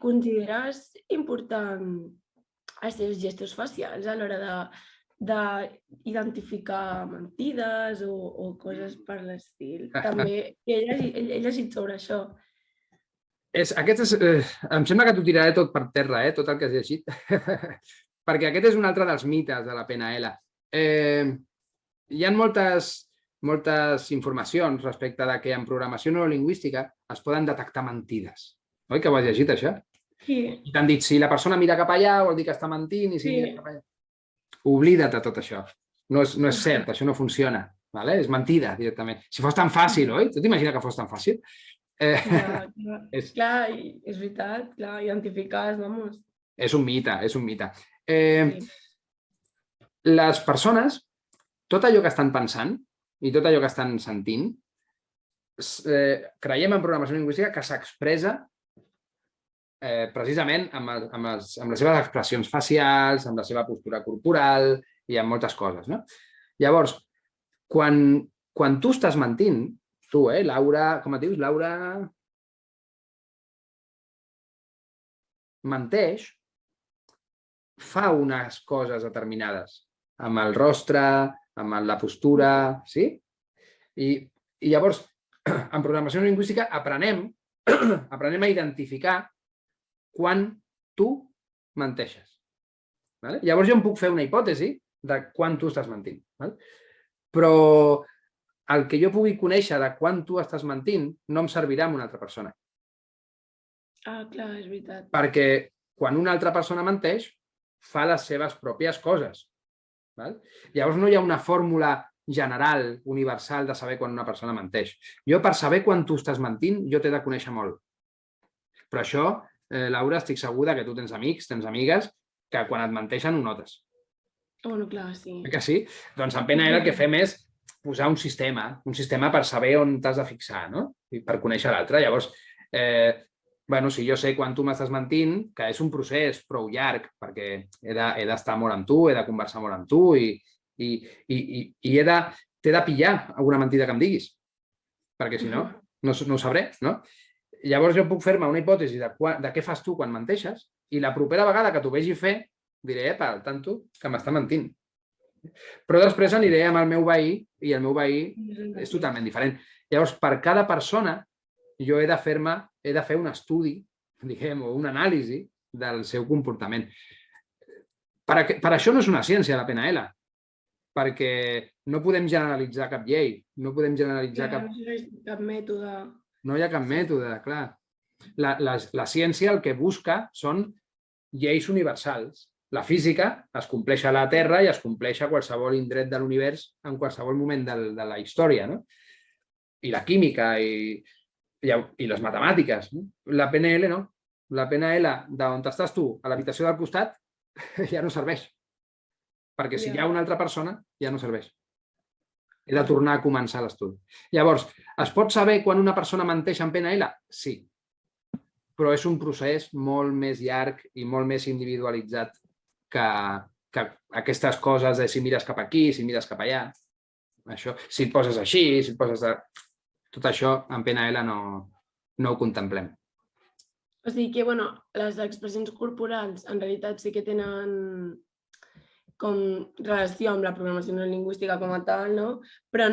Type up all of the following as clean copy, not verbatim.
Consideres important els teus gestos facials a l'hora d'identificar mentides o coses per l'estil? També he llegit sobre això. Em sembla que t'ho tiraré tot per terra, tot el que has llegit, perquè aquest és un altre dels mites de la PNL. Hi ha moltes informacions respecte de que en programació neurolingüística es poden detectar mentides. Oi que ho has llegit, això? Sí. I t'han dit, si la persona mira cap allà vol dir que està mentint i si mira cap allà... Oblida't de tot això. No és cert, això no funciona. És mentida, directament. Si fos tan fàcil, oi? Tu t'imagines que fos tan fàcil? Clar, és veritat, clar, identificar, vamos. És un mite, és un mite. Les persones, tot allò que estan pensant i tot allò que estan sentint, creiem en programació lingüística que s'expressa precisament amb les seves expressions facials, amb la seva postura corporal i amb moltes coses. Llavors, quan tu estàs mentint, tu, Laura, com et dius? Laura menteix, fa unes coses determinades amb el rostre, amb la postura, sí? I llavors, en programació lingüística aprenem a identificar quan tu menteixes. Llavors jo em puc fer una hipòtesi de quan tu estàs mentint. Però el que jo pugui conèixer de quan tu estàs mentint no em servirà a una altra persona. Clar, és veritat. Perquè quan una altra persona menteix, fa les seves pròpies coses. Llavors no hi ha una fórmula general, universal, de saber quan una persona menteix. Jo, per saber quan tu estàs mentint, jo t'he de conèixer molt. Però això, Laura, estic segura que tu tens amics, tens amigues, que quan et menteixen ho notes. Bueno, clar, sí. Que sí? Doncs en PNL el que fem és posar un sistema per saber on t'has de fixar, no? I per conèixer l'altre. Llavors, si jo sé quan tu m'estàs mentint, que és un procés prou llarg, perquè he d'estar molt amb tu, he de conversar molt amb tu i t'he de pillar alguna mentida que em diguis, perquè si no, no ho sabré, no? Llavors jo puc fer-me una hipòtesi de què fas tu quan menteixes i la propera vegada que t'ho vegi fer diré, al tanto, que m'està mentint. Però després aniré amb el meu veí i el meu veí és totalment diferent. Llavors, per cada persona jo he de fer un estudi, diguem, o una anàlisi del seu comportament. Per això no és una ciència, la PNL, perquè no podem generalitzar cap llei, no podem generalitzar cap mètode. No hi ha cap mètode, clar. La ciència el que busca són lleis universals. La física es compleix a la Terra i es compleix a qualsevol indret de l'univers en qualsevol moment de la història, no? I la química i les matemàtiques. La PNL no. La PNL, d'on estàs tu, a l'habitació del costat, ja no serveix. Perquè si hi ha una altra persona, ja no serveix. He de tornar a començar l'estudi. Llavors, es pot saber quan una persona menteix en PNL? Sí. Però és un procés molt més llarg i molt més individualitzat que aquestes coses de si mires cap aquí, si mires cap allà. Si et poses així, si et poses... Tot això en PNL no ho contemplem. O sigui que, les expressions corporals en realitat sí que tenen com relació amb la programació neurolingüística com a tal, no? Però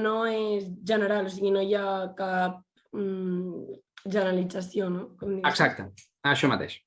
no és general, o sigui, no hi ha cap generalització, no? Exacte, això mateix.